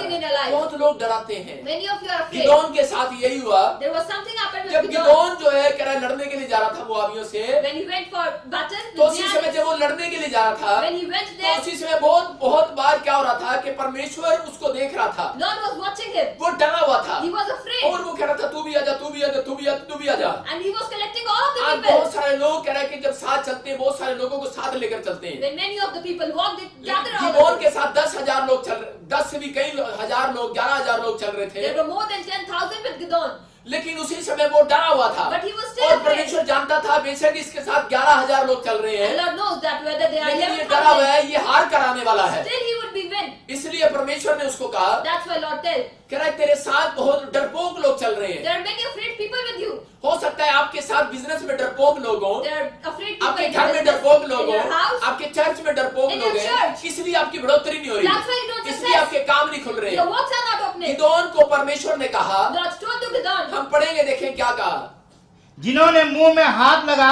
something in your life. बहुत लोग डराते हैं। Many of you are afraid. Gideon के साथ यही हुआ। There was something happened जब with Gideon. गिदोन जो है कह रहा लड़ने के लिए जा रहा था मोआबियों से, When he went for battle, तो उसी समय जब वो लड़ने के लिए जा रहा था, when he went तो there, उसी समय बहुत बार क्या हो रहा था कि परमेश्वर उसको देख रहा था, Lord was watching him. वो डरा हुआ था He was afraid. और वो कह रहा था तू भी आजा, तू भी आजा, तू भी आजा, तू भी आजा। And he was collecting all of the आज people. बहुत सारे लोग कह रहे हैं कि जब साथ चलते हैं, बहुत सारे लोगों को साथ लेकर चलते हैं। When many of the people walked, they gathered all Gideon of के them. साथ 10,000 लोग चल, 10 से भी कई हजार लोग, 11,000 लोग चल रहे थे, There were more than 10,000 with Gideon. लेकिन उसी समय वो डरा हुआ था। But he was still और afraid. परमेश्वर जानता था बेशक इसके साथ 11,000 लोग चल रहे And हैं, Lord knows that whether they are लेकिन ये डरा हुआ 11,000, है, ये हार कराने वाला है। still he would be win. इसलिए परमेश्वर ने उसको कहा, That's why Lord tell. कह रहा है तेरे साथ बहुत डरपोक लोग चल रहे हैं। There are many afraid people with you. हो सकता है आपके साथ बिजनेस में डरपोक लोग हों, There are afraid people आपके in घर में your डरपोक business, लोग in your हों, house. आपके चर्च में डरपोक In लोग your हैं, church. इसलिए आपकी बढ़ोतरी नहीं हो रही, That's why you don't इसलिए success. आपके काम नहीं खुल रहे Your हैं। works are not opening. Gideon को परमेश्वर ने कहा, Lord told to Gideon. हम पढ़ेंगे, देखें क्या कहा। जिन्होंने मुंह में हाथ लगा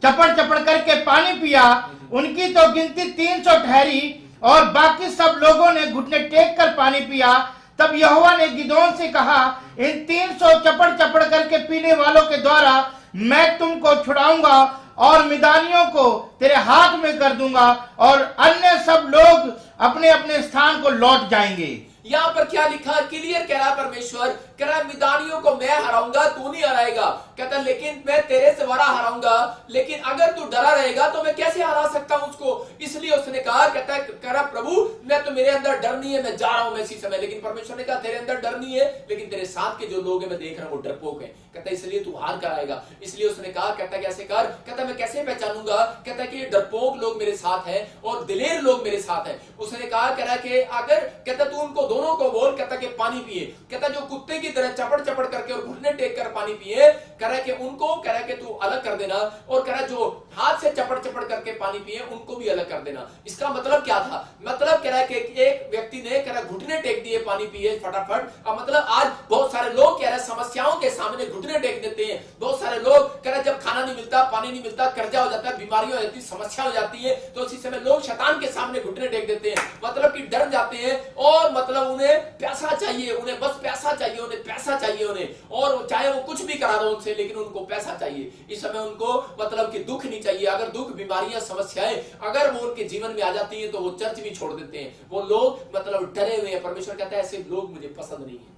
चपड़ चपड़ करके पानी पिया, उनकी तो गिनती 300 ठहरी और बाकी सब लोगों ने घुटने टेक कर पानी पिया। तब यहोवा ने गिदोन से कहा, इन 300 चपड़ चपड़ करके पीने वालों के द्वारा मैं तुमको छुड़ाऊंगा और मिदानियों को तेरे हाथ में कर दूंगा और अन्य सब लोग अपने अपने स्थान को लौट जाएंगे। यहाँ पर क्या लिखा, क्लियर कह रहा है परमेश्वर, कह रहा है मिदानियों को मैं हराऊंगा, तू नहीं हराएगा। कहता लेकिन मैं तेरे से बड़ा हराऊंगा, लेकिन अगर तू डरा रहेगा तो मैं कैसे हरा सकता हूं उसको। इसलिए उसने कहा, कहता है कह रहा प्रभु मैं तो मेरे अंदर डर नहीं है, मैं जा रहा हूं मैं इसी समय। लेकिन परमेश्वर ने कहा तेरे अंदर डर नहीं है, लेकिन तेरे साथ के जो लोग हैं मैं देख रहा हूं वो डरपोक है। कहता इसलिए तू हार कर आएगा। इसलिए उसने कहा, कहता कैसे कर, कहता मैं कैसे पहचानूंगा, कहता कि डरपोक लोग मेरे साथ हैं और दिलेर लोग मेरे साथ हैं। उसने कहा, कह रहा कि अगर, कहता तू उनको दोनों को बोल, कहता कि पानी पिए। कहता जो कुत्ते की तरह चपड़ चपड़ करके और घुटने टेक कर पानी पिए, कह रहा कि उनको, कह रहा कि तू अलग कर देना, और कह रहा जो हाथ से चपड़ चपड़ करके पानी पिए उनको भी अलग कर देना। इसका मतलब क्या था, मतलब कह रहा है कि एक व्यक्ति ने कह रहा घुटने टेक दिए, पानी पिए फटाफट। अब मतलब आज बहुत सारे लोग कह रहे हैं समस्याओं के सामने घुटने टेक देते हैं। बहुत सारे लोग कह रहे जब खाना नहीं मिलता, पानी नहीं मिलता, कर्जा हो जाता है, बीमारियां हो जाती है, समस्या हो जाती है, तो उसी समय लोग शैतान के सामने घुटने टेक देते हैं। मतलब कि डर जाते हैं और मतलब उन्हें पैसा चाहिए, उन्हें बस पैसा चाहिए, उन्हें पैसा चाहिए उन्हें, और चाहे वो कुछ भी करा दो उनसे, लेकिन उनको पैसा चाहिए। इस समय उनको मतलब कि दुख नहीं चाहिए। अगर दुख, बीमारियां, समस्याएं अगर वो उनके जीवन में आ जाती है तो वो चर्च भी छोड़ देते हैं। वो लोग मतलब डरे हुए हैं। परमेश्वर कहता है ऐसे लोग मुझे पसंद नहीं है।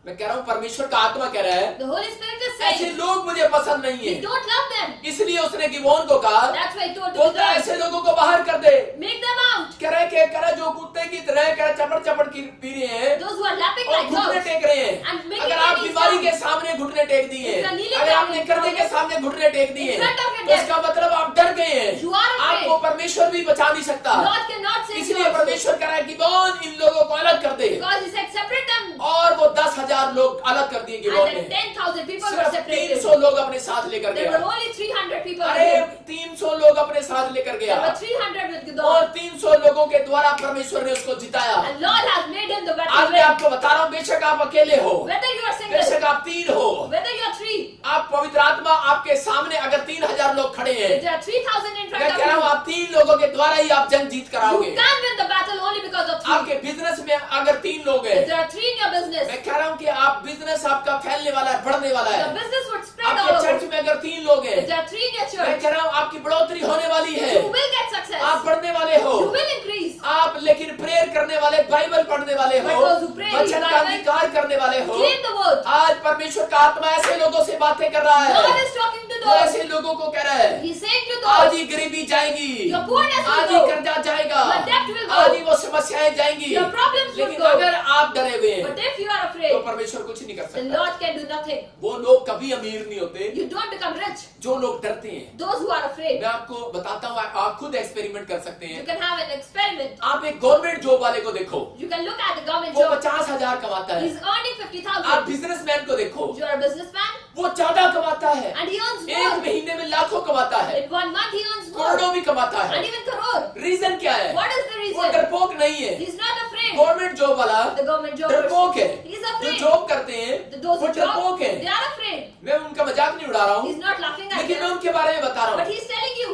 मैं कह रहा हूं परमेश्वर का आत्मा कह रहा है The Holy Spirit is ऐसे saying, लोग मुझे पसंद नहीं you है। don't love them. इसलिए उसने गिबोन को कहा, That's why he told to बोलता है Gideon, ऐसे लोगों को बाहर कर दे। make them out. कह रहा जो कुत्ते की तरह कह रहा चपड़ चपड़ पी रहे हैं Those who are lapping और like घुटने dogs. टेक रहे हैं। And making अगर आप any बीमारी sound. के सामने घुटने टेक दिए, If you are kneeling अगर down आपने in कर्जे के front of- सामने घुटने टेक दिए, in front of your तो death. इसका मतलब आप डर गए हैं। You are afraid. आपको परमेश्वर भी बचा नहीं सकता। Lord cannot save you. इसलिए परमेश्वर कह रहा है गिबोन इन लोगों को अलग कर दे। Because he said separate them. और वो 10,000 लोग अलग कर दिए And गिबोन then ने। 10,000 people were सिर्फ separated. 300 लोग अपने साथ लेकर There were गया। only 300 people with अरे him. 300 लोग अपने साथ लेकर There गया were 300 with और Gideon. 300 लोगों के द्वारा परमेश्वर ने उसको जिताया। And Lord has made him the आज battle मैं win. आपको बता रहा हूं, बेशक आप अकेले हो, Whether you are single, बेशक आप 3 हो, whether you are 3, आप पवित्र आत्मा आपके सामने अगर 3,000 लोग खड़े हैं, if there are 3,000 in मैं front कह रहा हूं of आप 3 लोगों के द्वारा ही आप जंग जीत you, कराओगे। you can win the battle only because of 3. आपके बिजनेस में अगर 3 लोग हैं, If there are 3 in your business, मैं कह रहा हूं कि आप बिजनेस आपका फैलने वाला है, बढ़ने वाला the है। business would spread all आपके over. चर्च में अगर 3 लोग हैं, If there are 3 in your मैं church, कह रहा हूं आपकी बढ़ोतरी होने वाली है, you will get success. आप बढ़ने वाले हो। You will increase. आप लेकिन प्रेयर करने वाले, बाइबल पढ़ने वाले हो, But those who pray, वचन का Bible, अंगीकार करने वाले हो। Claim the word. आज परमेश्वर का आत्मा ऐसे लोगों से बातें कर रहा है, God is talking to जो those. ऐसे लोगों को कह रहा है He's saying to आज those, ही गरीबी जाएगी, your poorness will आज ही go. कर्जा जाएगा, Your debt will go. आज ही वो समस्याएं जाएंगी। Your problems will लेकिन go. अगर आप डरे हुए हैं But if you are तो afraid, परमेश्वर कुछ नहीं कर the सकता। Lord can do nothing. वो लोग कभी अमीर नहीं होते You don't become rich. जो लोग डरते हैं। Those who are afraid, मैं आपको बताता हूँ, आप खुद एक्सपेरिमेंट कर सकते you हैं। can have an experiment. आप एक गवर्नमेंट जॉब वाले को देखो, You can look at the government वो job. 50,000 कमाता है। He's earning आप 50,000. बिजनेसमैन को देखो, You are a businessman वो ज्यादा कमाता है, and he earns एक more. महीने में लाखों कमाता है, In 1 month he earns more. करोड़ों भी कमाता And है। even crore. रीजन क्या है? What is the वो reason? डरपोक नहीं है। He's not afraid. Government job वाला The government job डरपोक है। He's वो afraid. जॉब करते हैं Those वो who job, डरपोक they हैं। are afraid. मैं उनका मजाक नहीं उड़ा रहा हूँ, He's not laughing at लेकिन मैं them, उनके बारे में बता रहा but हूँ। he's telling you.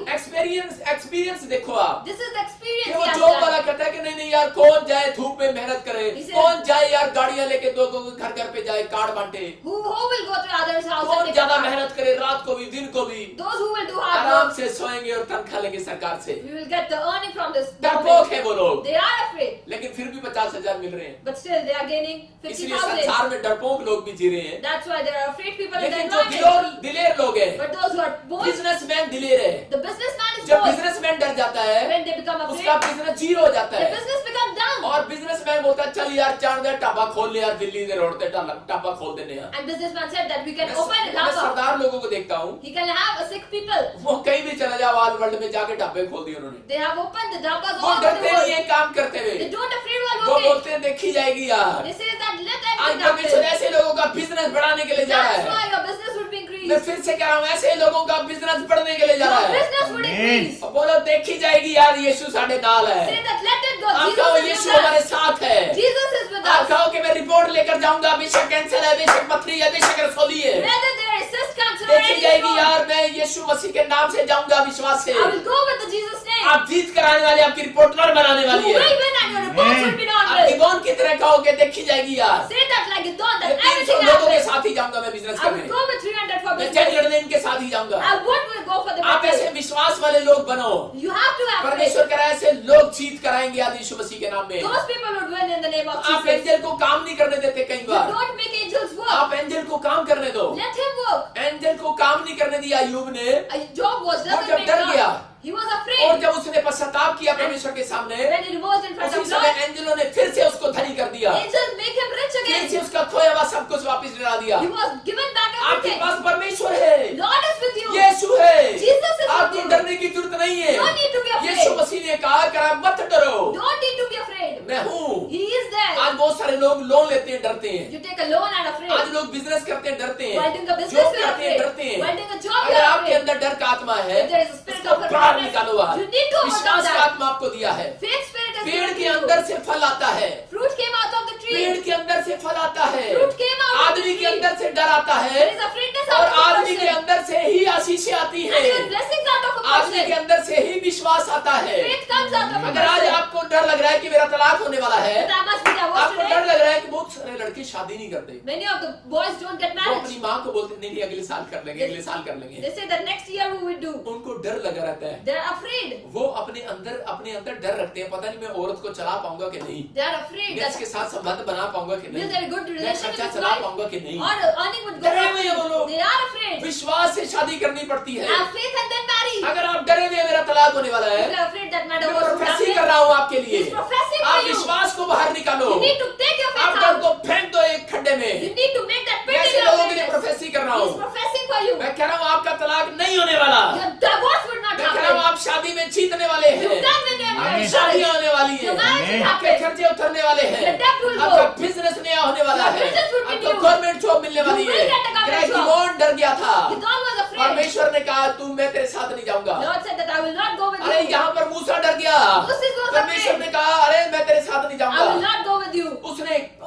एक्सपीरियंस देखो आप, This is the experience कि वो he has जॉब done. वाला कहता है कि नहीं यार, कौन जाए धूप में मेहनत करे, He said- कौन जाए यार गाड़ियां लेके दो घर घर पे जाए कार्ड बांटे, Who will go to others' house and कौन take a ज्यादा card? मेहनत करे रात को भी दिन को भी, Those who will do hard आराम work, से सोएंगे और तनख्वाह लेंगे सरकार से। we will get the earning from this डरपोक government. है वो लोग, They are afraid, लेकिन फिर भी 50,000 मिल रहे हैं। but still they are gaining इसलिए 50,000. संसार में डरपोक लोग भी जी रहे हैं। That's why there are afraid people in the लेकिन जो environment. दिलेर लोग हैं, But those who are bold, businessman दिलेर है। the businessman is जब bold. बिजनेसमैन डर जाता है, When they become उसका afraid, बिजनेस जीरो हो जाता the है। business becomes down. और बिजनेसमैन बोलता है चल यार चांद दे टापा खोल ले यार, दिल्ली दे रोड पे टापा खोल देने यार। And businessman said that we can मैं open it मैं up. सरदार लोगों को देखता हूँ, He can have a sick people. वो कहीं भी चला जाओ ऑल वर्ल्ड में जाके ढाबे खोल दिए उन्होंने। They have opened the dhabas वो all over the डरते नहीं world. है काम करते They हुए, don't afraid while वो working. बोलते हैं देखी जाएगी यार। They say that let आज everything परमेश्वर happen. ऐसे लोगों का बिजनेस बढ़ाने के लिए जा रहा That's है। why your business would be मैं increased. फिर से कह रहा हूँ, ऐसे लोगों का बिजनेस बढ़ने के लिए जा रहा Your है। business would Amen. increase. और बोलो देखी जाएगी यार, यीशु साढ़े नाल Say है। that let it go. आप Jesus कहो is यीशु with हमारे us. साथ है। Jesus is with आप us. कहो कि मैं रिपोर्ट लेकर जाऊंगा, बेशक कैंसर है, बेशक पथरी है, बेशक रसोली है, Whether there is cyst cancer or देखी any जाएगी stone, यार, मैं यीशु मसीह के नाम से जाऊंगा विश्वास से। I will go with the Jesus name. आप जीत कराने वाले, आपकी रिपोर्ट और बनाने You वाली will है। win and your reports will be not आप well. गिबोन की तरह कहोगे देखी जाएगी यार, Say that like you thought मैं that 300 everything लोगों के happens. साथ ही जाऊंगा, मैं बिजनेस I will करने, go with 300 for मैं business. जंग लड़ने इनके साथ ही जाऊंगा। I would will go for the आप ऐसे business. विश्वास वाले लोग बनो। You have to have faith. परमेश्वर कह रहा है ऐसे लोग जीत कराएंगे आज यीशु मसीह के नाम में। Those people would win in the name of आप Jesus. एंजल को काम नहीं करने देते कई You bar, don't make angels work. आप एंजल को काम करने दो। Let him work. एंजल को काम नहीं करने दिया अय्यूब ने, Job was वो doesn't जब make डर God. गया He was और afraid. जब उसने पश्चाताप किया परमेश्वर के सामने, When he reversed in front उसी of समय God, एंजलों ने फिर से उसको धनी कर दिया, angels make him rich फिर से again. उसका खोया हुआ सब कुछ वापस दिला दिया। He was given back आपके everything. पास परमेश्वर है, Lord is with you. यीशु है, Jesus is with आपको you. डरने की जरूरत नहीं है। No need to be afraid. यीशु मसीह ने कहा करा मत डरो, Don't need to be afraid. मैं हूँ। He is there. आज बहुत सारे लोग लोन लेते हैं डरते हैं, You take a loan and afraid. आज लोग बिजनेस करते हैं डरते हैं, While doing a business, job you are करते हैं afraid. डरते हैं। While doing a job, you अगर are आपके afraid. अंदर डर का आत्मा है, If there is a spirit उसको of बाहर afraid, निकालो आज। you need to overcome विश्वास का that. आत्मा आपको दिया है। Faith spirit is पेड़ given के to you. अंदर से फल आता है, Fruit came out of the पेड़ tree. के अंदर से फल आता है, Fruit came out of the आदमी के tree. अंदर से डर आता है There is a afraidness और out of a आदमी के person. अंदर से ही आशीषें आती And है, even blessings out of a आदमी के person. अंदर से ही विश्वास आता है। Faith comes out of a अगर आज person. आपको डर लग रहा है कि मेरा तलाक होने वाला है, But I must be divorced आपको डर today. लग रहा है कि बहुत सारे लड़के शादी नहीं करते, Many of the boys don't get वो married. अपनी माँ को बोलते नहीं अगले साल कर लेंगे, अगले साल कर लेंगे, They say that next year we will do. उनको डर लगा रहता है। They are afraid. वो अपने अंदर डर रखते हैं, पता नहीं मैं औरत को चला पाऊंगा कि नहीं, They are afraid मैं इसके that साथ संबंध बना पाऊंगा कि will नहीं, there be good मैं relation खर्चा with his चला wife पाऊंगा कि नहीं। or earning would go डरे हुए हैं वो लोग। up. They are afraid. विश्वास से शादी करनी पड़ती है। Have faith and then marry. अगर आप डरे हुए हैं मेरा तलाक होने वाला है, If you are afraid that my मैं divorce will प्रोफेसी कर happen, रहा हूँ आपके लिए, He's professing आप for you. विश्वास को बाहर निकालो, You need to take your आप faith डर out. को फेंक दो एक खड्डे You में। need to make that pit ऐसे in your लोगों के लिए faith. प्रोफेसी कर रहा He's हूँ, professing for you. मैं कह रहा हूँ आपका तलाक नहीं होने वाला, Your divorce would not मैं कह रहा हूँ happen. आप शादी में जीतने वाले You हैं, can win your Amen. marriage. शादियां होने वाली Your है, marriage will आपके happen. खर्चे उतरने वाले हैं, Your debt will go. आपका बिजनेस नया होने वाला Your है, business will be आपको new. गवर्नमेंट jॉब मिलने वाली You है। will get a government job. कौन डर गया था? Gidon was afraid. परमेश्वर ने कहा तू मैं तेरे साथ नहीं जाऊंगा। Lord said that I will not go with अरे you. यहाँ पर मूसा डर गया, Moses was परमेश्वर afraid. ने कहा अरे मैं तेरे साथ नहीं I will जाऊंगा। not go with you.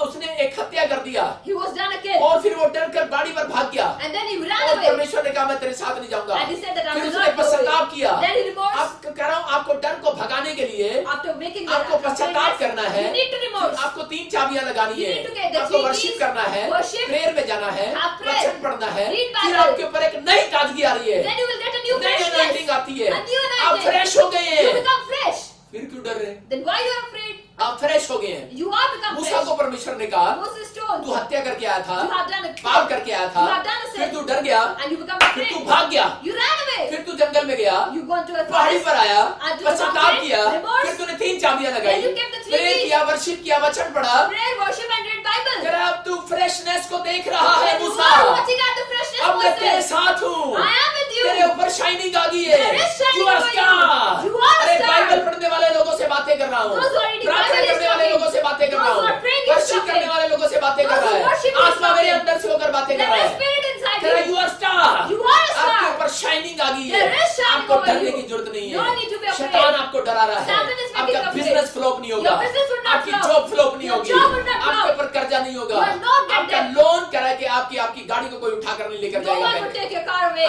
उसने एक हत्या कर दिया He was done a kill. और फिर वो डर कर बाड़ी पर भाग गया And then he ran और away. परमेश्वर ने कहा मैं तेरे साथ नहीं जाऊंगा। And he said that I फिर will उसने not go पश्चाताप with किया। you. Then he remorsed. आप कह रहा हूँ आपको डर को भगाने के लिए After making the आपको पश्चाताप करना है। you need to remorse. आपको 3 चाबियां लगानी You है, need to get the आपको 3 वर्शिप keys. करना है, Worship. प्रेयर में जाना है, Have prayer. वचन पढ़ना है, Read फिर Bible. आपके ऊपर एक नई ताजगी आ रही है, Then you will get a new नई freshness. अनॉइंटिंग आती है, A new आप anointing. फ्रेश हो गए You हैं। become fresh. फिर क्यों डर रहे हैं? Then why you are afraid? आप फ्रेश हो गए हैं। You are become Musa fresh. को परमेश्वर ने कहा Moses told तू हत्या करके आया था, you have done a पाप करके आया था, You have done a sin. फिर तू डर गया, and you become फिर तू afraid. भाग गया, You ran away. फिर तू जंगल में गया, You go into a पहाड़ी forest. पर आया, And to पश्चाताप mountain, किया, remorse. फिर तूने 3 चाबियां लगाई, Then you kept the 3 prayer keys. किया, वर्शिप किया, वचन पढ़ा। Pray, worship and read Bible. जरा अब तू फ्रेशनेस को देख रहा है When you Musa, are watching at the freshness अब मैं तेरे Moses. साथ हूँ, I am with you. तेरे ऊपर शाइनिंग आ गई है, There is shining You are over you. star. You are a अरे star. बाइबल पढ़ने वाले लोगों से बातें कर रहा हूँ, Those who are reading प्रार्थना Bible is करने वाले talking. लोगों से बातें कर रहा Those who हूँ, are praying is worship talking. करने वाले लोगों से बातें कर Those रहा who है, worship is आत्मा मेरे talking. अंदर से होकर बातें कर There रहा is है। spirit inside तेरा you. You are star. You are a star. आपके ऊपर शाइनिंग आ गई है, There is shining आपको over डरने you. की जरूरत नहीं No need to be है। afraid. शैतान आपको डरा रहा है, Satan is making आपका you afraid. बिजनेस फ्लॉप नहीं होगा, Your business will not आपकी flop. जॉब फ्लॉप नहीं Your होगी, job will not आपके flop. ऊपर कर्जा नहीं होगा, You are not getting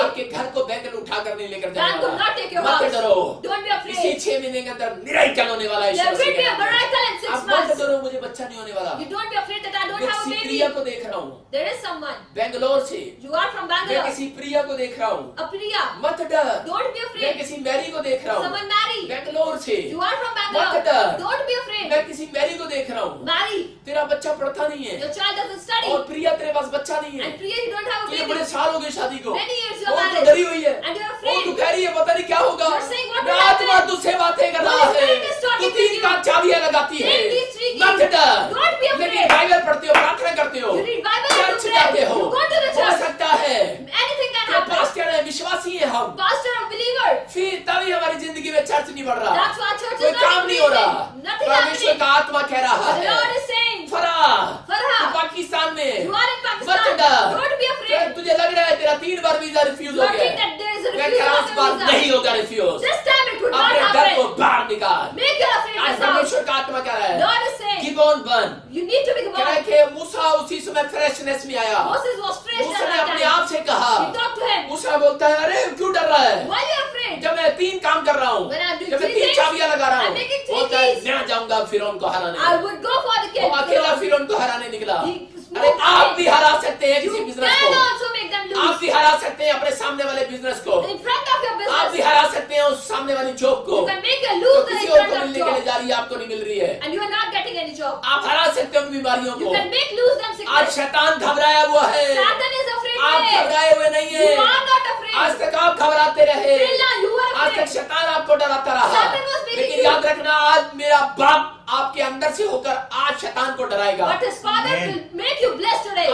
आपके घर को बैंक ने उठा कर नहीं लेकर Bank will not take your मत house. डरो। Don't be इसी afraid. 6 महीने के अंदर मिराकल होने वाला है। There ईश्वर will से be a कहना है। miracle in 6 आप मत months. डरो, मुझे बच्चा नहीं होने वाला। You don't be afraid that I don't मैं have a किसी baby. प्रिया को देख रहा हूँ There is someone. बेंगलोर से, You are from मैं Bangalore. किसी प्रिया को देख रहा हूँ। A Priya. मत डर, Don't be मैं afraid. किसी मैरी को देख रहा हूँ Someone marry. बेंगलोर से। You are from मत Bangalore. डर, Don't be afraid. मैं किसी मैरी को देख रहा हूँ। Marry. तेरा बच्चा पढ़ता नहीं है Your child doesn't study. और प्रिया तेरे पास बच्चा नहीं है। And Priya, you don't have a तुझे baby. बड़े साल हो गए शादी को Many years you are और तू married. डरी हुई है And you're और afraid. तू कह रही है पता नहीं क्या होगा। You're saying what will आत्मा happen? तुझसे बातें कर रहा Holy है, Spirit is talking तू to 3 you. का चाबियां लगाती है। Take these 3 keys. मत डर, Don't be afraid. लेकिन बाइबल पढ़ते हो, प्रार्थना करते हो, You read Bible and church you जाते pray. हो, You go to the हो church. सकता है Anything can कि happen. पास्टर है, विश्वासी है हम, Pastor or believer. फिर तभी हमारी जिंदगी में चर्च नहीं बढ़ रहा, That's why church कोई is not काम नहीं हो रहा। increasing. Nothing परमेश्वर happening. का आत्मा कह रहा The है Lord is saying, Farah, Farah, तू पाकिस्तान में you are in मत Pakistan. डर। Don't be फिर afraid. तुझे लग रहा है तेरा 3 बार वीजा रिफ्यूज You हो are गया thinking that there is a मैं refusal इस of बार your visa. नहीं होगा refuse. This time it would not अपने डर को happen. बाहर निकाल। Make your आज afraidness out. परमेश्वर का आत्मा कह रहा है Lord is saying, गिबोन बन। you need to be कह रहा है born. कि मूसा उसी समय फ्रेशनेस में आया। Moses was fresh Musa at ने that अपने time. आप से कहा, He talked to him. मूसा बोलता है अरे क्यों डर रहा है Why are you afraid? जब मैं 3 काम कर रहा हूँ, When I'm doing जब मैं 3 3 things, चाबियां लगा रहा I'm हूँ, making 3 बोलता है keys. मैं जाऊंगा फिरौन को हराने। I would go for the वो king. अकेला फिरौन को हराने निकला। He अरे आप भी हरा सकते हैं You किसी can बिजनेस को, also make them आप lose. भी हरा सकते हैं अपने सामने वाले बिजनेस को, In front of your आप भी business, हरा सकते हैं उस सामने वाली जॉब को you can make a जो loser किसी in और front को of मिलने के लिए job. जा रही है, आपको नहीं मिल रही है। And you are not getting any job. आप हरा सकते हैं उन बीमारियों You को। can make lose them आज sickness. शैतान घबराया हुआ है, Satan is afraid आप today. घबराए हुए नहीं You है। are not आज afraid. तक आप घबराते रहे, Till now you were आज तक afraid. शैतान आपको डराता रहा, Satan was making लेकिन you- याद रखना आज मेरा बाप आपके अंदर से होकर आज शैतान को डराएगा। But his father Amen. will make you blessed today.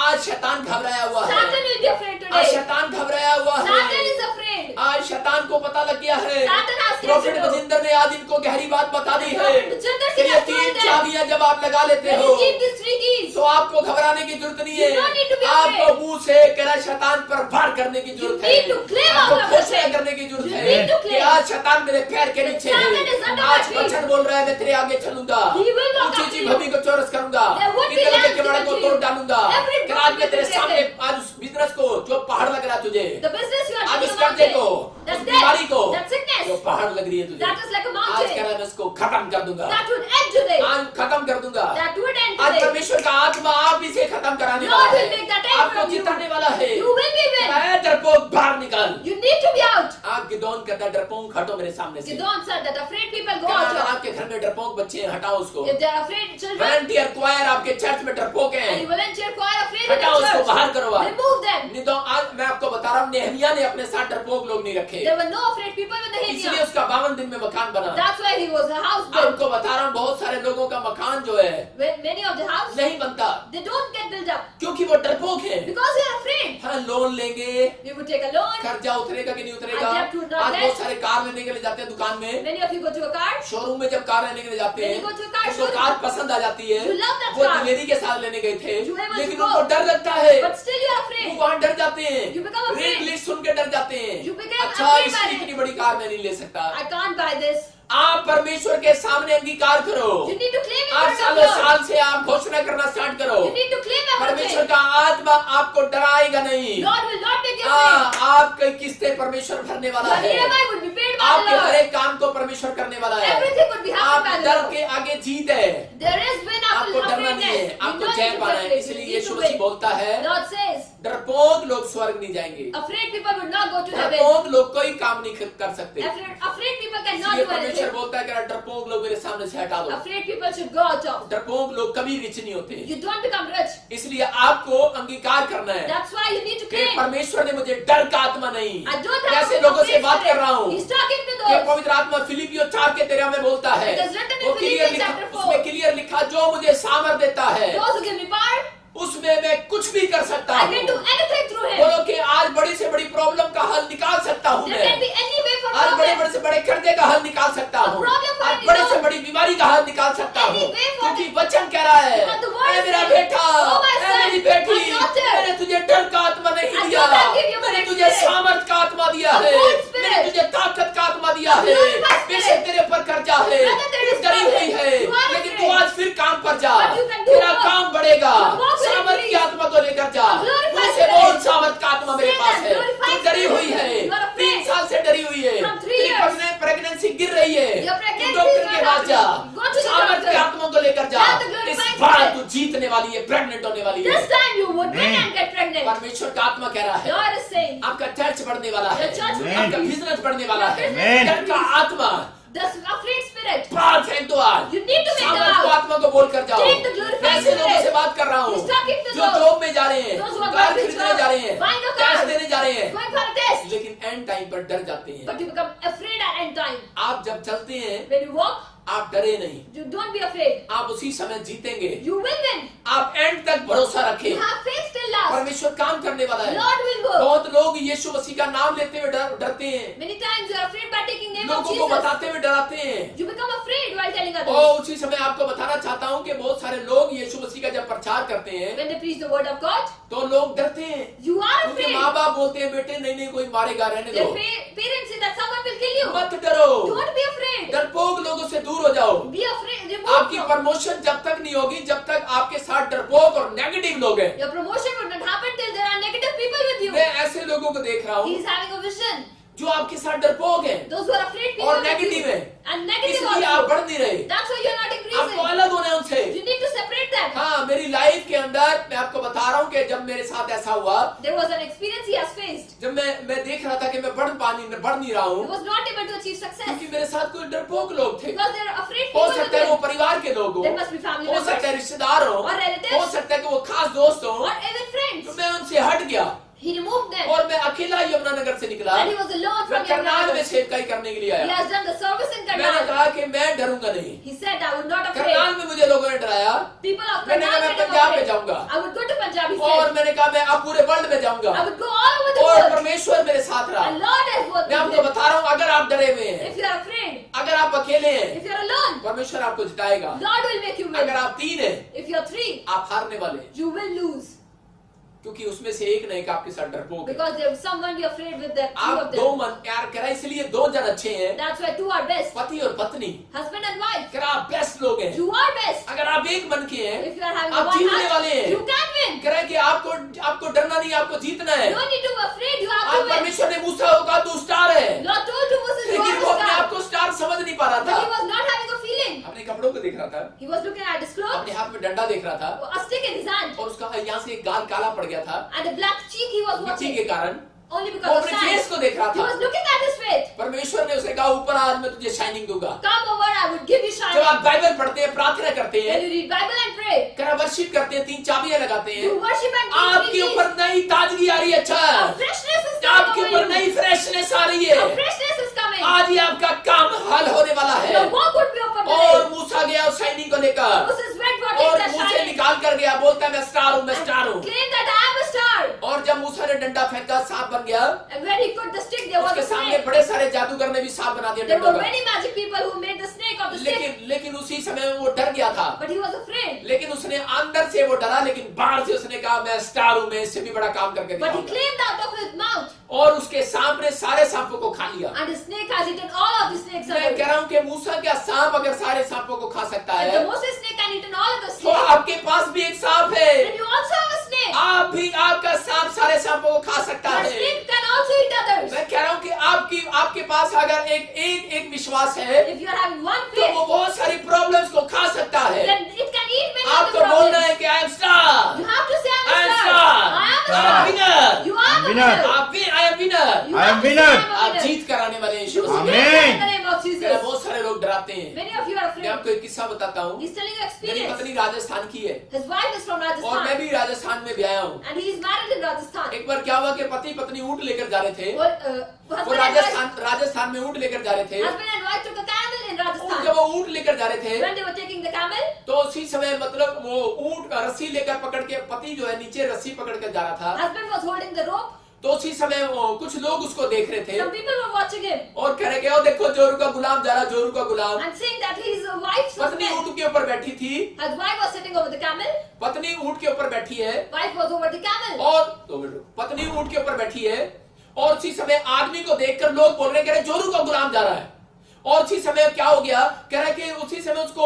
आज शैतान घबराया हुआ है, Satan will be afraid आज today. शैतान घबराया हुआ Satan है। is afraid. आज शैतान को पता लग गया है। Satan has come prophet to know. Bajinder ने आज इनको गहरी बात बता दी है Prophet Bajinder कि Singh ये has 3 told them. चाबियां जब आप लगा लेते When हो you keep these 3 keys, तो आपको घबराने की जरूरत नहीं है। You don't need to be आपको afraid. मुंह से कहना शैतान पर वार करने की जरूरत है। need to claim आपको out your घोषणा blessing. करने की जरूरत You है need to कि claim. आज शैतान मेरे पैर के नीचे Satan is है। under my आज feet. वचन बोल रहा है मैं तेरे आगे चलूंगा, He will walk ऊंची after ऊंची you. भूमि को चौरस करूंगा, There would be इतने बड़े lands के बड़े given को to you. तोड़ डालूंगा। Every कि आज मैं broken तेरे will be सामने broken. आज उस बिजनेस को जो पहाड़ लग रहा है तुझे, the business you are आज doing उस a कर्जे को, mountain, उस that बीमारी को death, that जो sickness, पहाड़ लग रही है तुझे, that is like a आज mountain, कह रहा है मैं इसको खत्म कर दूंगा, that would end today, आज खत्म कर दूंगा। that would end आज today. परमेश्वर का आत्मा आप इसे खत्म कराने Lord वाला will make that है, end आपको from you. जिताने वाला है। You will be win. ऐ डरपोक बाहर निकल। You need to be out. आप गिदोन कहता डरपोक हटो मेरे सामने से। Gideon said that afraid people go कहता, out. अगर आपके घर में डरपोक बच्चे हैं हटाओ उसको। If they are afraid children, volunteer choir आपके चर्च में डरपोक and हैं, volunteer choir afraid in हटाओ the उसको church, बाहर करो आप। remove them. नहीं तो आज मैं आपको बता रहा हूँ नेहमिया ने अपने साथ डरपोक लोग नहीं रखे, There were no afraid people with the इसलिए Nehemiah. उसका 52 दिन में मकान बना। That's why he was a house built. आपको बता रहा हूँ बहुत सारे लोगों का मकान जो है When many of the house, नहीं बनता they don't get built up क्योंकि वो डरपोक है। because they are afraid. हाँ लोन लेंगे, You would take a loan. कर्जा उतरेगा कि नहीं उतरेगा। And debt would not आज less. बहुत सारे कार लेने के लिए जाते हैं दुकान में, Many of you go to a car. Showroom में जब कार लेने के लिए जाते When हैं you go to a car उनको showroom, कार पसंद आ जाती है, you love that वो car. दिलेरी के साथ लेने गए थे, You able to लेकिन go. उनको डर लगता है, But still you are वो afraid. वहाँ डर जाते हैं, You become afraid. Rate list सुन के डर जाते हैं। You become अच्छा afraid by इसकी it. इतनी बड़ी कार मैं नहीं ले सकता। I can't buy this. आप परमेश्वर के सामने अंगीकार करो। You need to claim in आज front of सालों God. साल से आप घोषणा करना स्टार्ट करो, You need to claim परमेश्वर everything. का आत्मा आपको डराएगा नहीं। God will not make you afraid. आपकी किस्तें परमेश्वर भरने वाला Your है, EMI would be paid by आपके the हर Lord. एक काम को परमेश्वर करने वाला है। Everything would be आप happening by the डर Lord. के आगे जीत है, There is win आपको after डरना नहीं है, afraidness. You आपको don't जय need to पाना be है। afraid. इसलिए You need Yeshu to Masih win. बोलता है Lord says, डरपोक लोग स्वर्ग नहीं जाएंगे, afraid people would not go to heaven. डरपोक लोग कोई काम नहीं कर सकते। Afraid people cannot इसलिए do परमेश्वर anything. बोलता है कि डरपोक लोग मेरे सामने से हटा दो। Afraid people should go out of. डरपोक लोग कभी रिच नहीं होते, You don't become rich. इसलिए आपको अंगीकार करना है That's why you need to कि claim. परमेश्वर ने मुझे डर का आत्मा नहीं। I don't have ऐसे a लोगों से afraid बात कर रहा spirit. हूँ He's talking to कि those. पवित्र आत्मा फिलिपियो 4 के 13 में बोलता है, It is written in वो क्लियर Philippians लिखा, chapter 4. उसमें क्लियर लिखा जो मुझे सामर्थ देता है Those who give me power, उसमें मैं कुछ भी कर सकता I can do हूँ। anything through him. बोलो कि आज बड़ी से बड़ी प्रॉब्लम का हल निकाल सकता हूँ There can मैं, be any way for आज बड़े problem. बड़े से बड़े कर्जे का हल निकाल सकता A हूँ, problem for आज any बड़े से loan. बड़ी बीमारी का हल निकाल सकता Any हूँ, way for क्योंकि it. वचन कह रहा है Because the word ऐ मेरा says, बेटा, "Oh my ऐ son, मेरी बेटी, my daughter, मैंने तुझे डर का आत्मा नहीं I दिया, do not give you मैंने an तुझे spirit. सामर्थ का आत्मा दिया A है, good spirit. मैंने तुझे ताकत का आत्मा दिया है। glorified बेशक spirit. तेरे पर कर्जा है, Whether there तू is डरी हुई problem, है, you are लेकिन afraid. तू आज फिर काम पर जा, But you can do तेरा more. काम बढ़ेगा, Your work will सामर्थ की increase. आत्मा को लेकर जा, A glorified मुझसे spirit. बोल सामर्थ का आत्मा मेरे Say पास that है, glorified तू बार it. तू जीतने वाली है, प्रेग्नेंट होने वाली This है। time you would win and get pregnant. परमेश्वर का आत्मा कह रहा है God is saying, आपका चर्च बढ़ने वाला है, Your church will आपका Amen. बिजनेस बढ़ने वाला है। Amen. डर का आत्मा the afraid spirit. बाहर फेंक दो आज। You need to make them सामर्थ को out. आत्मा को बोल कर जाओ। Take the glorified मैं ऐसे लोगों spirit. से बात कर रहा हूँ He's talking to जो those- जॉब में जा रहे हैं, those who are car going to खरीदने job, जा रहे हैं, buying a टैक्स car, देने जा रहे हैं, going for a test. लेकिन एंड टाइम पर डर जाते हैं। But you become afraid at end time. आप जब चलते हैं When you walk, आप डरे नहीं, you don't be afraid. आप उसी समय जीतेंगे। You will win. आप एंड तक भरोसा You रखें, have faith till last. परमेश्वर काम करने वाला है। Lord will work. बहुत लोग यीशु मसीह का नाम लेते हुए डरते हैं, Many times you are afraid by taking name of लोगों को Jesus. बताते हुए डराते हैं। You become afraid while telling others. और उसी समय आपको बताना चाहता हूँ कि बहुत सारे लोग यीशु मसीह का जब प्रचार करते हैं When they preach the word of God, तो लोग डरते हैं। you are उनके afraid. माँ बाप बोलते हैं बेटे नहीं कोई मारेगा, रहने Their दो, parents say that someone will kill you. मत डरो, Don't be afraid. डरपोक लोगों से दूर हो जाओ। Be afraid. Remove आपकी from- प्रमोशन जब तक नहीं होगी जब तक आपके साथ डरपोक और नेगेटिव लोग हैं। Your promotion would not happen till there are negative people with you. मैं ऐसे लोगों को देख रहा He हूँ is having a vision. जो आपके साथ डरपोक हैं Those who are afraid people और with you. नेगेटिव है, And negative इसलिए आप also. बढ़ नहीं रहे। That's why you are not आपको increasing. अलग होना है उनसे। You need to separate them. हाँ, मेरी लाइफ के अंदर मैं आपको बता रहा हूँ कि जब मेरे साथ ऐसा हुआ, There was an experience he has faced. जब मैं देख रहा था कि मैं बढ़ नहीं रहा He हूँ, was not able to achieve success. क्योंकि मेरे साथ कोई डरपोक लोग थे। Because there are afraid हो people with सकता है वो him. परिवार के लोग हो, There must be family हो सकता है members रिश्तेदार हो, or relatives. हो सकता है कि वो खास दोस्त हो। or even तो friends. मैं उनसे हट गया He removed them. और मैं अकेला यमुनानगर से निकला। And he was alone मैं from करनाल में Yamuna. सेवकाई करने के लिए He आया। has done the service in मैंने Karnal. कहा कि मैं डरूंगा नहीं। He said, I will not afraid. Karnal में मुझे लोगों ने डराया People of मैंने कहा Karnal मैं said, I'm पंजाब में afraid. जाऊंगा I would go to Punjab, he और said. मैंने कहा मैं अब पूरे वर्ल्ड में जाऊंगा I would go all over the और world. परमेश्वर मेरे साथ रहा। And Lord has worked मैं with आपको him. बता रहा हूँ अगर आप डरे हुए हैं, If you are afraid, अगर आप अकेले हैं, if you are alone, परमेश्वर आपको जिताएगा। Lord will make you win. अगर आप 3 हैं, If you are 3, आप हारने वाले हैं, you will lose. क्योंकि उसमें से एक ना एक आपके साथ डरपोक है। Because there will someone be afraid with them, 2 आप of 2 them. मन प्यार करा, इसलिए 2 जन अच्छे हैं, That's why 2 are best. पति और पत्नी। Husband and wife. अगर आप बेस्ट लोग हैं, You are best. अगर आप एक मन के हैं, If you are having आप one जीतने heart, वाले हैं। you can win. कह रहा है कि आपको डरना नहीं, आपको जीतना है। You don't need to be afraid, you have आज to win. परमेश्वर ने मूसा को कहा तू स्टार है, Lord told you Moses, you लेकिन are वो a अपने star. आप को स्टार समझ नहीं पा रहा But he था। was not having a feeling. अपने कपड़ों को देख रहा था, He was looking at his clothes, अपने हाथ में डंडा देख रहा था a stick in his hand, और उसका यहाँ से एक गाल काला पड़ गया था and the black cheek he was मिट्टी watching. के कारण। Only वो because of अपने फेस sand. को देख रहा He था। was looking at his face. परमेश्वर ने उसे कहा ऊपर आज मैं तुझे शाइनिंग दूंगा। Come over, I would give you जब shine. आप बाइबल पढ़ते हैं, प्रार्थना करते हैं, When you read Bible and pray, करा वर्शिप करते हैं, 3 चाबियां लगाते हैं, you worship and आपके preach. ऊपर नई ताजगी आ रही है। अच्छा, A freshness is आपके coming ऊपर over नई you. फ्रेशनेस आ रही है। A freshness is coming. आज ही आपका काम हल होने वाला है। Your work would be open और today. मूसा गया उस शाइनिंग को लेकर Moses went for और takes मुंह the से shining. निकाल कर गया, बोलता है मैं स्टार हूँ, मैं स्टार हूँ। Claim that I am a star. और जब मूसा ने डंडा फेंका, सांप बन गया। And when he put the stick, there was उसके a सामने snake. बड़े सारे जादूगर ने भी सांप बना दिया There डंडों were का। many magic people who made the snake of the stick. लेकिन उसी समय वो डर गया था। But he was afraid. लेकिन उसने अंदर से वो डरा, लेकिन बाहर से उसने कहा मैं स्टार हूँ, मैं इससे भी बड़ा काम करके But he दिखाऊंगा। claimed out of his mouth. और उसके सांप ने सारे सांपों को खा लिया। And the snake has eaten all of the snakes मैं away. कह रहा हूँ कि मूसा क्या सांप अगर सारे सांपों को खा सकता And है, the Moses snake can eaten all of the तो snakes. आपके पास भी एक सांप है। And you also have a snake. आप भी, आपका सांप सारे सांपों को खा सकता Your है। snake can also eat others. मैं कह रहा हूँ कि आपके पास अगर एक विश्वास है, If you are having one तो faith, वो बहुत सारी प्रॉब्लम्स को खा सकता है। then it can eat many of the आपको बोलना problems. है कि I am star, You have to say I I am am a star. star. I am a Star. star. Winner, You are the Winner. winner. I am winner. You I am have to say winner. I am a आप winner. जीत कराने वाले हैं यीशु You Masih. win Amen. in the name of मेरा Jesus. बहुत सारे लोग डराते हैं। Many of you are मैं afraid. आपको एक किस्सा बताता हूँ। He's telling you मेरी experience. पत्नी राजस्थान की है His wife is from और मैं Rajasthan. भी राजस्थान में भी आया हूँ। And he is married in Rajasthan. एक बार क्या हुआ कि पति पत्नी ऊँट लेकर जा रहे थे। Well, वो राजस्थान में ऊँट लेकर जा रहे थे। husband and wife took a camel in और Rajasthan. जब वो ऊँट लेकर जा रहे थे, When they were taking the camel, तो उसी समय मतलब वो ऊँट रस्सी लेकर पकड़ के, पति जो है नीचे रस्सी पकड़ कर जा रहा था, husband was holding the rope. तो उसी समय कुछ लोग उसको देख रहे थे Some people were watching him और कह रहे कि ओ देखो जोरू का गुलाम जा रहा, जोरू का गुलाम। and saying that he is a wife's पत्नी husband. ऊँट के ऊपर बैठी थी, His wife was sitting over the camel. पत्नी ऊँट के ऊपर बैठी है Wife was over the camel. और 2 मिनट रुको। पत्नी ऊँट के ऊपर बैठी है और उसी समय आदमी को देखकर लोग बोल रहे हैं, कह रहे जोरू का गुलाम जा रहा है। और उसी समय क्या हो गया, कह रहा है कि उसी समय उसको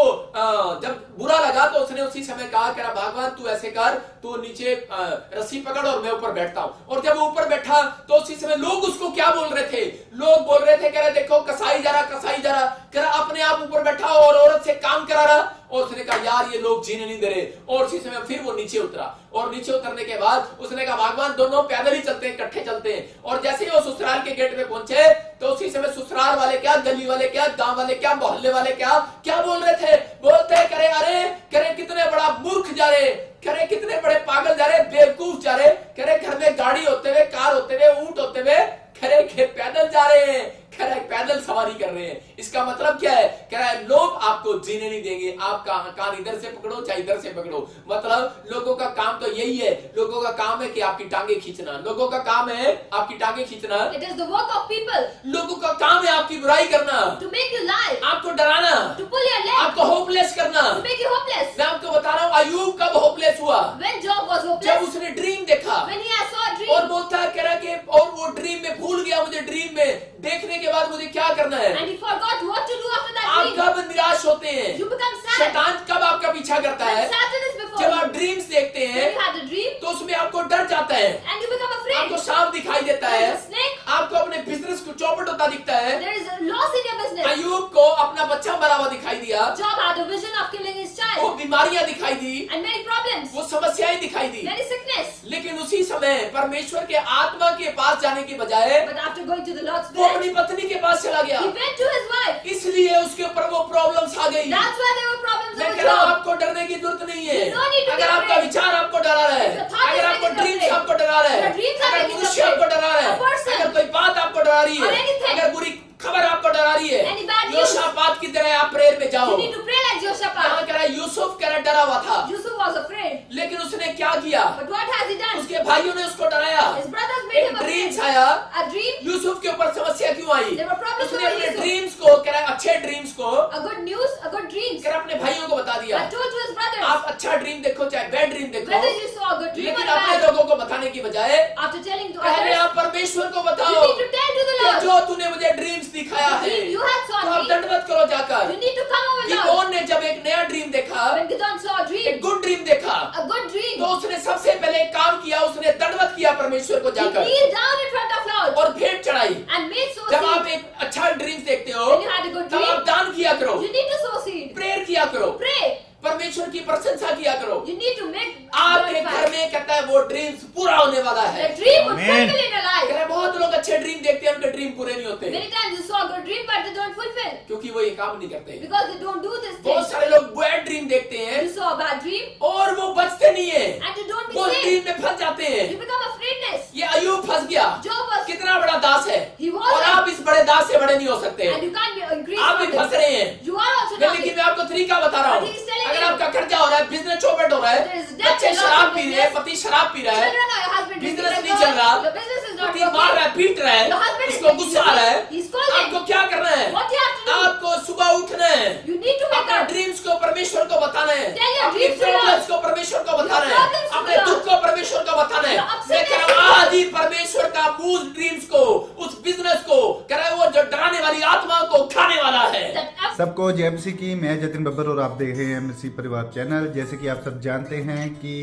जब बुरा लगा तो उसने उसी समय कहा, कह रहा भगवान तू ऐसे कर, तू नीचे रस्सी पकड़ और मैं ऊपर बैठता हूं। और जब वो ऊपर बैठा तो उसी समय लोग उसको क्या बोल रहे थे, लोग बोल रहे थे, कह रहा देखो कसाई जा रहा, कसाई जा रहा, कह रहा अपने आप ऊपर बैठा और औरत से काम करा रहा और उसने कहा यार ये लोग जीने नहीं दे रहे, और उसी समय फिर वो नीचे उतरा, और नीचे उतरने के बाद उसने कहा भगवान दोनों पैदल ही चलते हैं, इकट्ठे चलते हैं। और जैसे ही वो ससुराल के गेट पे पहुंचे तो उसी समय ससुराल वाले क्या, गली वाले क्या, गांव वाले क्या, मोहल्ले वाले क्या क्या बोल रहे थे, बोलते करे अरे करे कितने बड़ा मूर्ख जा रहे, करे कितने बड़े पागल जा रहे, बेवकूफ जा रहे, करे घर में गाड़ी होते हुए, कार होते हुए, ऊंट होते हुए, खरे पैदल जा रहे हैं, खरे पैदल सवारी कर रहे हैं। इसका मतलब क्या है, कह रहा है लोग आपको जीने नहीं देंगे, आप कान इधर से पकड़ो चाहे इधर से पकड़ो। मतलब लोगों का काम तो यही है, लोगों का काम है कि आपकी टांगे खींचना, लोगों का काम है आपकी टांगे खींचना, It is the work of people लोगों का काम है आपकी बुराई करना, to make you lie, आपको डराना, to pull your leg, आपको होपलेस करना। to make you hopeless. मैं आपको बता रहा हूँ अय्यूब कब होपलेस हुआ, When Job was जब hopeless, उसने ड्रीम देखा when he saw a और dream बोलता है, कह रहा कि और वो ड्रीम में भूल गया, मुझे ड्रीम में देखने के बाद मुझे क्या करना है। and he forgot what to do after that आप dream, कब निराश होते हैं, you become sad. शैतान कब आपका पीछा करता When है, Satan is before जब you, आप ड्रीम्स देखते when हैं you had a dream तो उसमें आपको डर जाता है, and you become afraid, आपको सांप दिखाई देता है, there is a snake, आपको अपने बिजनेस को चौपट होता दिखता है। there is a loss in your business. अय्यूब को अपना बच्चा मरा हुआ दिखाई दिया, Job had a vision of killing his वो child बीमारियां दिखाई दी, and many problems, वो समस्याएं दिखाई दी, many sickness. लेकिन उसी समय परमेश्वर के आत्मा के पास जाने के बजाय But after going to the Lord's वो Spirit, अपनी पत्नी के पास चला गया, he went to his wife. इसलिए उसके ऊपर वो प्रॉब्लम्स आ गई। That's why there were problems मैं with कह रहा हूं Job. आपको डरने की जरूरत नहीं है। You don't need to be अगर आपका afraid. विचार आपको डरा रहा है, If your thought is अगर आपको making you ड्रीम्स afraid, आपको डरा रहा है, your dreams are अगर making you मनुष्य afraid, आपको डरा रहा a है, person, अगर कोई बात आपको डरा रही or है, anything, अगर बुरी खबर आपको डरा रही है, any bad news, योशापात की तरह आप प्रेयर में जाओ। you need to pray like यहाँ Jehoshaphat. कह रहा है यूसुफ कह रहा डरा हुआ था, Yusuf was afraid. लेकिन उसने क्या किया, But what has he done? उसके भाइयों ने उसको डराया, His brothers made एक him afraid. ड्रीम्स आया, A dream, यूसुफ के ऊपर समस्या क्यों आई, there were problems उसने over अपने Yusuf. ड्रीम्स को कह रहा है अच्छे ड्रीम्स को A good news, a good dreams. कह रहा अपने भाइयों को बता दिया, I told to his brothers, आप अच्छा ड्रीम देखो चाहे बैड ड्रीम देखो, whether you saw a good dream or लेकिन अपने bad, लोगों को बताने की बजाय after telling to पहले others, आप परमेश्वर को you बताओ need to tell to the कि Lord. जो तूने मुझे ड्रीम्स दिखाया The है dream you had तो saw आप me, दंडवत करो जाकर। you need to come over Lord. Gideon ने जब एक नया ड्रीम देखा, When Gideon saw a एक dream, गुड ड्रीम देखा, a good dream, तो उसने सबसे पहले एक काम किया, उसने दंडवत किया परमेश्वर को he जाकर kneeled down in front of Lord और भेंट चढ़ाई। and made sow जब आप seed. एक अच्छा ड्रीम देखते हो When you had a good तब आप dream, दान किया करो, you need to sow seed. Prayer किया करो, Pray. परमेश्वर की प्रशंसा किया करो। You need to make आपके घर glorify. में कहता है वो ड्रीम्स पूरा होने वाला है। The dream would Amen. fulfill in your कह life. रहे हैं, बहुत लोग अच्छे ड्रीम देखते हैं, उनके ड्रीम पूरे नहीं होते Many times you saw a good dream, but they don't fulfill क्योंकि वो ये काम नहीं करते। because they don't do this thing. बहुत सारे लोग बैड ड्रीम देखते हैं You saw a bad dream और वो बचते नहीं है, and you don't be वो saved. ड्रीम में फंस जाते हैं। You become afraidness. ये अय्यूब फंस गया, Job was, कितना बड़ा दास है, he was, और आप इस बड़े दास से बड़े नहीं हो सकते। and you can't be increased आप from भी फंस this. रहे हैं, You are also लेकिन talking. मैं आपको तरीका बता रहा हूँ। But he is telling अगर you, आपका खर्चा हो रहा है, बिजनेस चौपट हो रहा है, there is debt बच्चे and loss शराब of पी रहे हैं, business. पति शराब पी रहा है, Children or your husband drinking business नहीं alcohol, चल रहा, your business is not पति मार रहा working, है, पीट रहा your है, husband is उसको beating गुस्सा आ रहा है, you, he's scolding. आपको क्या करना है? What you have to do? आपको सुबह उठना है, You need to wake अपने up. ड्रीम्स को परमेश्वर को बताना है, Tell your अपनी dreams to Lord. प्रॉब्लम्स को परमेश्वर को बताना Your problems है, to अपने Lord. दुख को परमेश्वर को बताना है। Your मैं upset कह रहा हूँ आज ही परमेश्वर का मूल ड्रीम्स को, उस बिजनेस को, कह रहा है वो जो डराने वाली आत्मा को उठाने वाला है। That up- सबको जय मसीह की। मैं जतिन बब्बर और आप देख रहे हैं मसीह परिवार चैनल। जैसे कि आप सब जानते हैं कि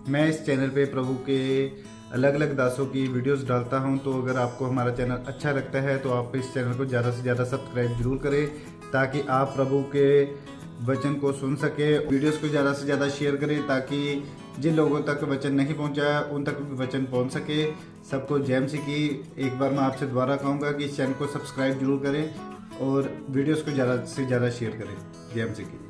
मैं इस चैनल पे प्रभु के अलग अलग दासों की वीडियोस डालता हूं, तो अगर आपको हमारा चैनल अच्छा लगता है तो आप इस चैनल को ज़्यादा से ज़्यादा सब्सक्राइब जरूर करें ताकि आप प्रभु के वचन को सुन सके। वीडियोस को ज़्यादा से ज़्यादा शेयर करें ताकि जिन लोगों तक वचन नहीं पहुंचा उन तक भी वचन पहुंच सके। सबको जय मसीह की। एक बार मैं आपसे दोबारा कहूँगा कि इस चैनल को सब्सक्राइब जरूर करें और वीडियोस को ज़्यादा से ज़्यादा शेयर करें। जय मसीह की।